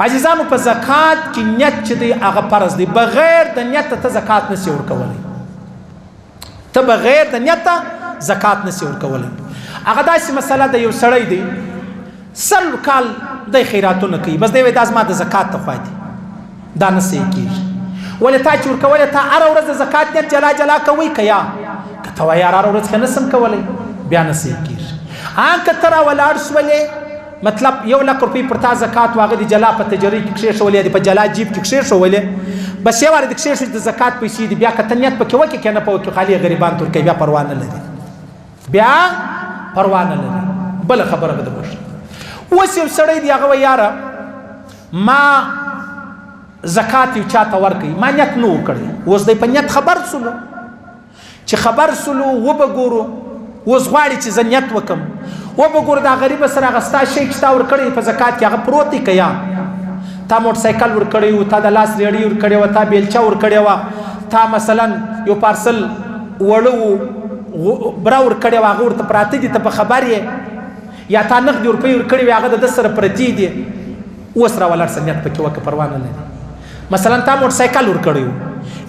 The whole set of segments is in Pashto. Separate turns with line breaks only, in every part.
عزیزانو په زکات کې نیت چې دی هغه فرض دی. بغیر د نیت ته زکات نشي ورکولی. ته بغیر د نیت زکات نشي ورکولی. هغه داسې مسله د یو سړی دی 100 کال د خیراتونه کوي، بس دی وایي دا زما د زکات ته خوا دي، دا نشي کېږي. ولې تا چې ورکولی تا هره ورځ د زکات نیت جلا جلا کوئ که یا که ته وایې هره ورځ ښه نشم کولی بیا نشي کېږي. که ته راولاړ سولې مطلب 1,00,000 روپۍ پر تا زکات واغه دی جلا په تجرۍ کې کښېښولې دی، په جلا جیب کې کښېښولې، بس یو وارې د کښېښولې د زکات پیسې دي، بیا که ته نیت پکې وکړې که نه په وکړې خالي غریبان ته ورکوي، بیا پروا نه لري، بیا پروا نه لري. بله خبره به در وښیم. اوس یو سړی دی هغه وایي یاره ما زکات یو چا ته ورکوي، ما نیت نه و کړی، اوس دی په نیت خبر سولو چې خبر سولو وبه ګورو، اوس غواړي چې زه نیت وکړم وبګور دا غریب سره غستا شي چې تا ور کړی په زکات کې هغه پروت دی که یا تا موټر سایکل ور کړی و، تا د لاس ریړۍ ور کړې وه، تا بیلچه ور کړې وه، تا مثلا یو پارسل وړه بره ور کړې وه هغه ورته پراته دي ته په خبر یې، یا تا نغدې روپۍ ور کړې وې هغه د ده سره پرتې دي، اوس راولاړ شه نیت پکې وکړه پروا نه لري. مثلا تا موټر سایکل ور کړی و،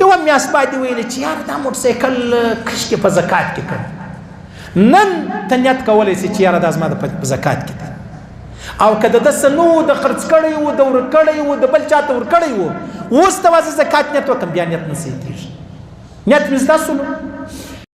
یوه میاشت بعد یې ویلې چې یار دا موټر سایکل کشکې په زکات کې کړ، نن ته نیت کولی شي چې یاره دا زما د زکات کې دی، او که د ده څه نه و د خرڅ کړی و د ور کړی و د بل چا ته ور کړی و، اوس ته زکات نیت وکړم بیا نیت نه صحیح کېږي. نیت مې زده سولو